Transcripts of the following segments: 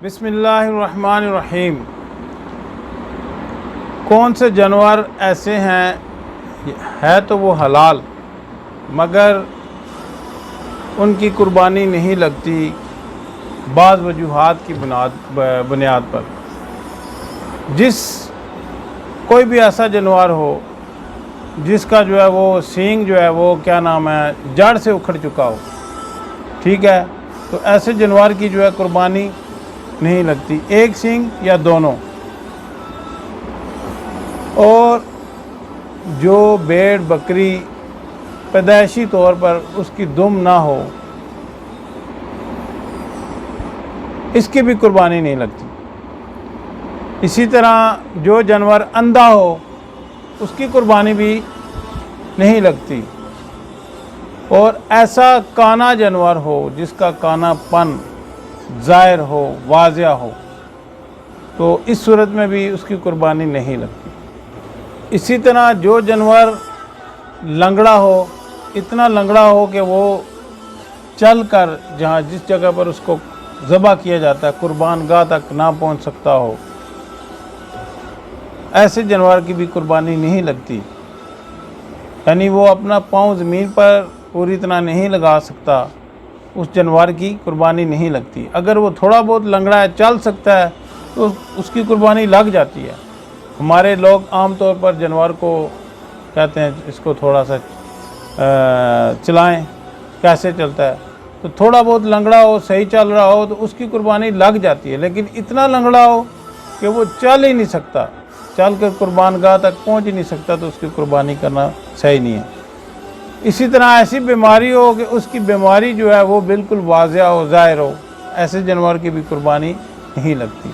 بسم اللہ الرحمن الرحیم۔ کون سے جانور ایسے ہیں ہے تو وہ حلال مگر ان کی قربانی نہیں لگتی بعض وجوہات کی بنیاد پر۔ کوئی بھی ایسا جانور ہو جس کا جو ہے وہ سینگ جو ہے وہ جڑ سے اکھڑ چکا ہو، ٹھیک ہے، تو ایسے جانور کی جو ہے قربانی نہیں لگتی، ایک سینگ یا دونوں۔ اور جو بھیڑ بکری پیدائشی طور پر اس کی دم نہ ہو، اس کی بھی قربانی نہیں لگتی۔ اسی طرح جو جانور اندھا ہو اس کی قربانی بھی نہیں لگتی۔ اور ایسا کانا جانور ہو جس کا کانا پن ظاہر ہو، واضح ہو، تو اس صورت میں بھی اس کی قربانی نہیں لگتی۔ اسی طرح جو جانور لنگڑا ہو، اتنا لنگڑا ہو کہ وہ چل کر جس جگہ پر اس کو ذبح کیا جاتا ہے قربان گاہ تک نہ پہنچ سکتا ہو، ایسے جانور کی بھی قربانی نہیں لگتی۔ یعنی وہ اپنا پاؤں زمین پر پوری طرح نہیں لگا سکتا، اس جانور کی قربانی نہیں لگتی۔ اگر وہ تھوڑا بہت لنگڑا ہے، چل سکتا ہے، تو اس کی قربانی لگ جاتی ہے۔ ہمارے لوگ عام طور پر جانور کو کہتے ہیں اس کو تھوڑا سا چلائیں، کیسے چلتا ہے، تو تھوڑا بہت لنگڑا ہو، صحیح چل رہا ہو تو اس کی قربانی لگ جاتی ہے۔ لیکن اتنا لنگڑا ہو کہ وہ چل ہی نہیں سکتا، چل کر قربان گاہ تک پہنچ ہی نہیں سکتا، تو اس کی قربانی کرنا صحیح نہیں ہے۔ اسی طرح ایسی بیماری ہو کہ اس کی بیماری جو ہے وہ بالکل واضح ہو، ظاہر ہو، ایسے جانور کی بھی قربانی نہیں لگتی۔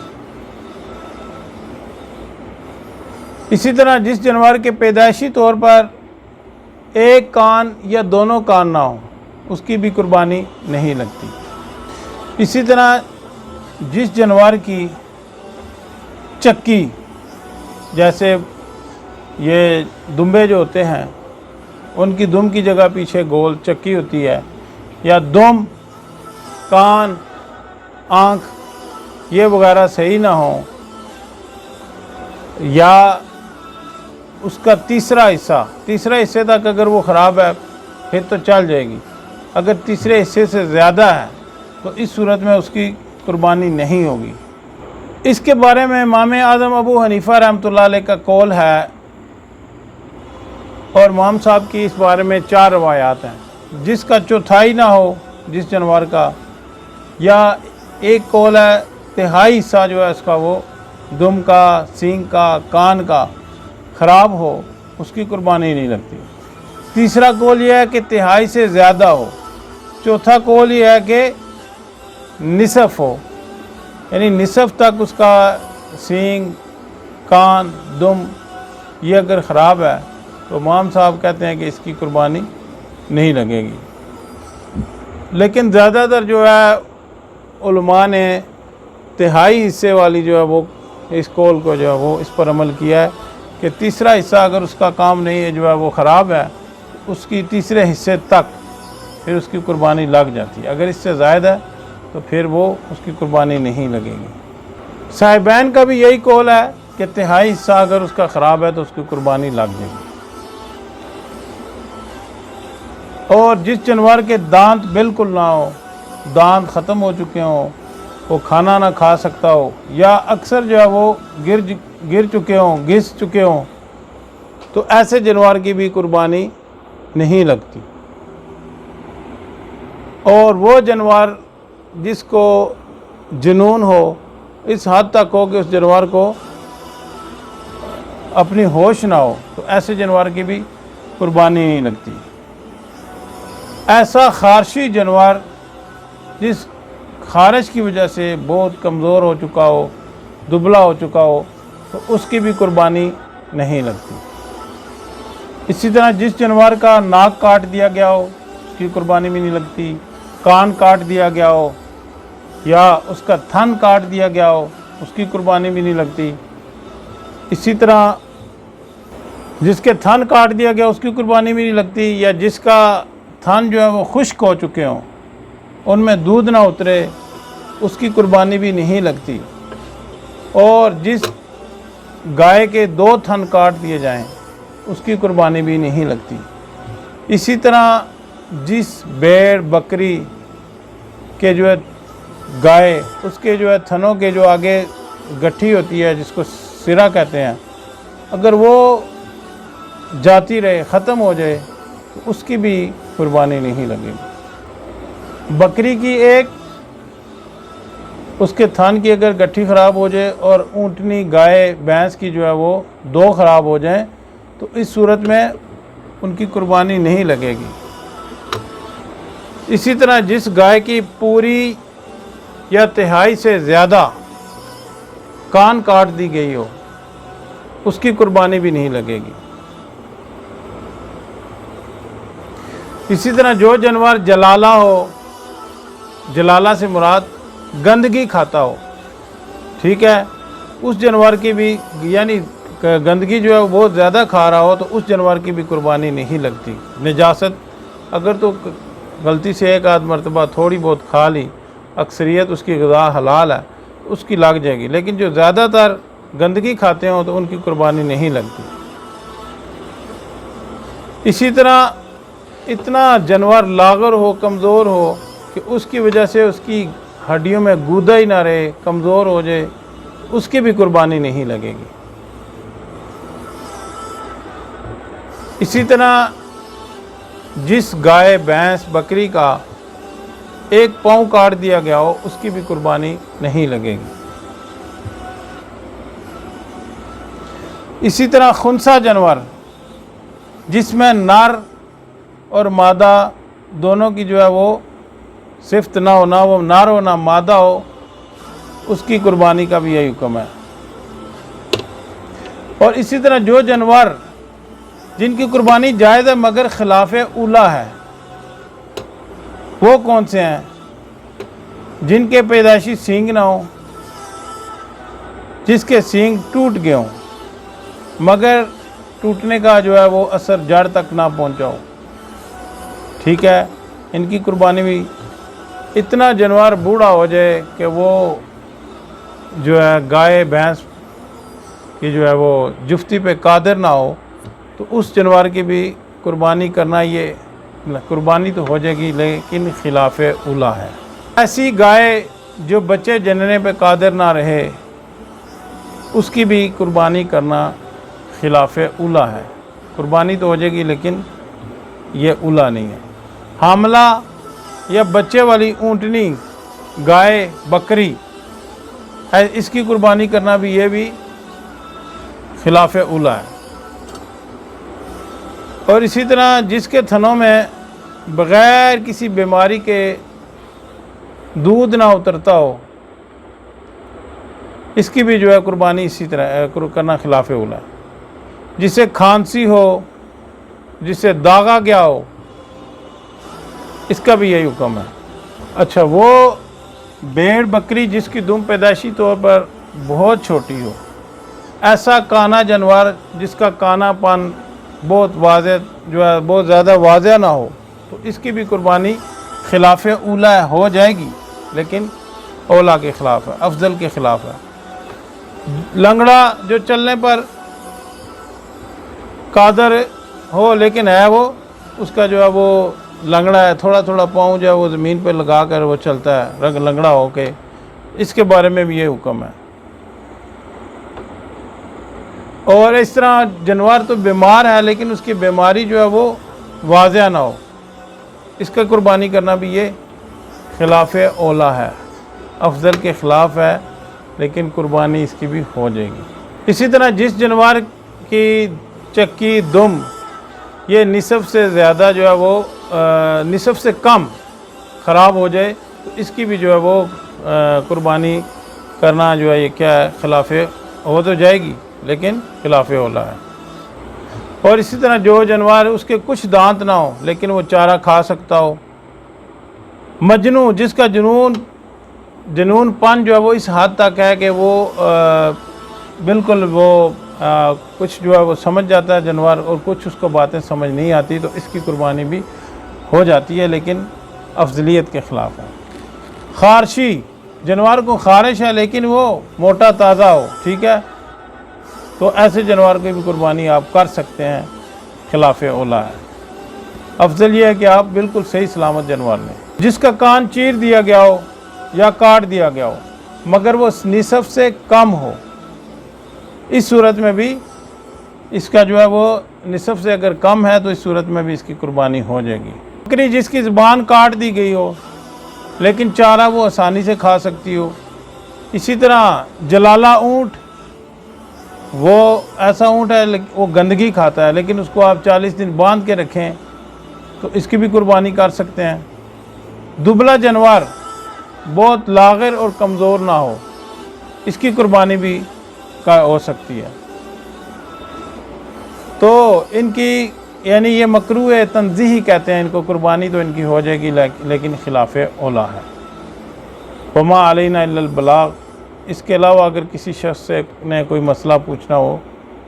اسی طرح جس جانور کے پیدائشی طور پر ایک کان یا دونوں کان نہ ہو، اس کی بھی قربانی نہیں لگتی۔ اسی طرح جس جانور کی چکی، جیسے یہ دمبے جو ہوتے ہیں ان کی دم کی جگہ پیچھے گول چکی ہوتی ہے، یا دم، کان، آنکھ یہ وغیرہ صحیح نہ ہوں، یا اس کا تیسرا حصے تک اگر وہ خراب ہے پھر تو چل جائے گی، اگر تیسرے حصے سے زیادہ ہے تو اس صورت میں اس کی قربانی نہیں ہوگی۔ اس کے بارے میں امام اعظم ابو حنیفہ رحمۃ اللہ علیہ کا قول ہے، اور امام صاحب کی اس بارے میں 4 روایات ہیں۔ جس کا چوتھائی نہ ہو جس جانور کا، یا ایک قول ہے تہائی حصہ جو ہے اس کا وہ دم کا، سینگ کا، کان کا خراب ہو، اس کی قربانی نہیں لگتی۔ تیسرا قول یہ ہے کہ تہائی سے زیادہ ہو۔ چوتھا قول یہ ہے کہ نصف ہو، یعنی نصف تک اس کا سینگ، کان، دم یہ اگر خراب ہے تو امام صاحب کہتے ہیں کہ اس کی قربانی نہیں لگے گی۔ لیکن زیادہ تر جو ہے علماء نے تہائی حصے والی جو ہے وہ اس قول کو جو ہے وہ اس پر عمل کیا ہے کہ تیسرا حصہ اگر اس کا کام نہیں ہے، جو ہے وہ خراب ہے، اس کی تیسرے حصے تک پھر اس کی قربانی لگ جاتی ہے۔ اگر اس سے زائد ہے تو پھر وہ اس کی قربانی نہیں لگے گی۔ صاحبین کا بھی یہی قول ہے کہ تہائی حصہ اگر اس کا خراب ہے تو اس کی قربانی لگ جائے گی۔ اور جس جانور کے دانت بالکل نہ ہو، دانت ختم ہو چکے ہوں، وہ کھانا نہ کھا سکتا ہو، یا اکثر جو ہے وہ گر چکے ہوں، گھس چکے ہوں، تو ایسے جانور کی بھی قربانی نہیں لگتی۔ اور وہ جانور جس کو جنون ہو، اس حد تک ہو کہ اس جانور کو اپنی ہوش نہ ہو، تو ایسے جانور کی بھی قربانی نہیں لگتی۔ ایسا خارشی جانور جس خارش کی وجہ سے بہت کمزور ہو چکا ہو، دبلا ہو چکا ہو، تو اس کی بھی قربانی نہیں لگتی۔ اسی طرح جس جانور کا ناک کاٹ دیا گیا ہو، اس کی قربانی بھی نہیں لگتی۔ کان کاٹ دیا گیا ہو، یا اس کا تھن کاٹ دیا گیا ہو، اس کی قربانی بھی نہیں لگتی۔ اسی طرح جس کے تھن کاٹ دیا گیا اس کی قربانی بھی نہیں لگتی، یا جس کا تھن جو ہے وہ خشک ہو چکے ہوں، ان میں دودھ نہ اترے، اس کی قربانی بھی نہیں لگتی، اور جس گائے کے 2 تھن کاٹ دیے جائیں اس کی قربانی بھی نہیں لگتی۔ اسی طرح جس بھیڑ بکری کے جو ہے گائے اس کے جو ہے تھنوں کے جو آگے گٹھی ہوتی ہے جس کو سرا کہتے ہیں، اگر وہ جاتی رہے ختم ہو جائے تو اس کی بھی قربانی نہیں لگے گی۔ بکری کی ایک اس کے تھن کی اگر گٹھی خراب ہو جائے اور اونٹنی گائے بھینس کی جو ہے وہ 2 خراب ہو جائیں تو اس صورت میں ان کی قربانی نہیں لگے گی۔ اسی طرح جس گائے کی پوری یا تہائی سے زیادہ کان کاٹ دی گئی ہو اس کی قربانی بھی نہیں لگے گی۔ اسی طرح جو جانور جلالہ ہو، جلالہ سے مراد گندگی کھاتا ہو، ٹھیک ہے، اس جانور کی بھی یعنی گندگی جو ہے بہت زیادہ کھا رہا ہو تو اس جانور کی بھی قربانی نہیں لگتی۔ نجاست اگر تو غلطی سے ایک آدھ مرتبہ تھوڑی بہت کھا لی، اکثریت اس کی غذا حلال ہے، اس کی لگ جائے گی، لیکن جو زیادہ تر گندگی کھاتے ہوں تو ان کی قربانی نہیں لگتی۔ اسی طرح اتنا جانور لاغر ہو، کمزور ہو کہ اس کی وجہ سے اس کی ہڈیوں میں گودا ہی نہ رہے، کمزور ہو جائے، اس کی بھی قربانی نہیں لگے گی۔ اسی طرح جس گائے بھینس بکری کا 1 پاؤں کاٹ دیا گیا ہو اس کی بھی قربانی نہیں لگے گی۔ اسی طرح خنثی جانور جس میں نر اور مادہ دونوں کی جو ہے وہ صفت نہ ہو، نہ وہ نر ہو نہ مادہ ہو، اس کی قربانی کا بھی یہی حکم ہے۔ اور اسی طرح جو جانور جن کی قربانی جائز ہے مگر خلاف اولیٰ ہے، وہ کون سے ہیں؟ جن کے پیدائشی سینگ نہ ہوں، جس کے سینگ ٹوٹ گئے ہوں مگر ٹوٹنے کا جو ہے وہ اثر جڑ تک نہ پہنچا ہو، ٹھیک ہے، ان کی قربانی بھی۔ اتنا جانور بوڑھا ہو جائے کہ وہ جو ہے گائے بھینس کی جو ہے وہ جفتی پہ قادر نہ ہو تو اس جانور کی بھی قربانی کرنا، یہ قربانی تو ہو جائے گی لیکن خلاف اولیٰ ہے۔ ایسی گائے جو بچے جننے پہ قادر نہ رہے اس کی بھی قربانی کرنا خلاف اولیٰ ہے۔ قربانی تو ہو جائے گی لیکن یہ اولیٰ نہیں ہے۔ حاملہ یا بچے والی اونٹنی گائے بکری ہے، اس کی قربانی کرنا بھی یہ بھی خلاف اولیٰ ہے۔ اور اسی طرح جس کے تھنوں میں بغیر کسی بیماری کے دودھ نہ اترتا ہو اس کی بھی جو ہے قربانی اسی طرح کرنا خلاف اولیٰ ہے۔ جسے کھانسی ہو، جسے داغا گیا ہو، اس کا بھی یہی حکم ہے۔ اچھا، وہ بھیڑ بکری جس کی دم پیدائشی طور پر بہت چھوٹی ہو، ایسا کانا جانور جس کا کانا پن بہت واضح جو ہے بہت زیادہ واضح نہ ہو تو اس کی بھی قربانی خلاف اولیٰ ہو جائے گی لیکن اولیٰ کے خلاف ہے، افضل کے خلاف ہے۔ لنگڑا جو چلنے پر قادر ہو لیکن ہے وہ اس کا جو ہے وہ لنگڑا ہے، تھوڑا تھوڑا پاؤں جو ہے وہ زمین پہ لگا کر وہ چلتا ہے لنگڑا ہو کے، اس کے بارے میں بھی یہ حکم ہے۔ اور اس طرح جانور تو بیمار ہے لیکن اس کی بیماری جو ہے وہ واضح نہ ہو، اس کا قربانی کرنا بھی یہ خلاف اولیٰ ہے، افضل کے خلاف ہے لیکن قربانی اس کی بھی ہو جائے گی۔ اسی طرح جس جانور کی چکی دم یہ نصف سے زیادہ جو ہے وہ نصف سے کم خراب ہو جائے تو اس کی بھی جو ہے وہ قربانی کرنا جو ہے یہ کیا ہے، خلاف ہو تو جائے گی لیکن خلاف اولیٰ ہے۔ اور اسی طرح جو جانور اس کے کچھ دانت نہ ہو لیکن وہ چارہ کھا سکتا ہو، مجنون جس کا جنون پن جو ہے وہ اس حد تک ہے کہ وہ بالکل وہ کچھ جو ہے وہ سمجھ جاتا ہے جانور اور کچھ اس کو باتیں سمجھ نہیں آتی تو اس کی قربانی بھی ہو جاتی ہے لیکن افضلیت کے خلاف ہے۔ خارشی جانور کو خارش ہے لیکن وہ موٹا تازہ ہو، ٹھیک ہے، تو ایسے جانور کی بھی قربانی آپ کر سکتے ہیں، خلاف اولا ہے۔ افضل یہ ہے کہ آپ بالکل صحیح سلامت جانور لیں۔ جس کا کان چیر دیا گیا ہو یا کاٹ دیا گیا ہو مگر وہ نصف سے کم ہو، اس صورت میں بھی اس کا جو ہے وہ نصف سے اگر کم ہے تو اس صورت میں بھی اس کی قربانی ہو جائے گی۔ بکری جس کی زبان کاٹ دی گئی ہو لیکن چارہ وہ آسانی سے کھا سکتی ہو، اسی طرح جلالہ اونٹ، وہ ایسا اونٹ ہے وہ گندگی کھاتا ہے لیکن اس کو آپ 40 دن باندھ کے رکھیں تو اس کی بھی قربانی کر سکتے ہیں۔ دبلا جانور بہت لاغر اور کمزور نہ ہو، اس کی قربانی بھی ہو سکتی ہے۔ تو ان کی یعنی یہ مکروہ تنزیہی کہتے ہیں ان کو، قربانی تو ان کی ہو جائے گی لیکن خلاف اولا ہے۔ وما علینا الا البلاغ۔ اس کے علاوہ اگر کسی شخص سے نے کوئی مسئلہ پوچھنا ہو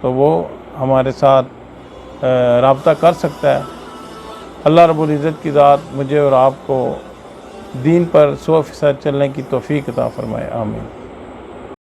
تو وہ ہمارے ساتھ رابطہ کر سکتا ہے۔ اللہ رب العزت کی ذات مجھے اور آپ کو دین پر 100% چلنے کی توفیق عطا فرمائے، آمین۔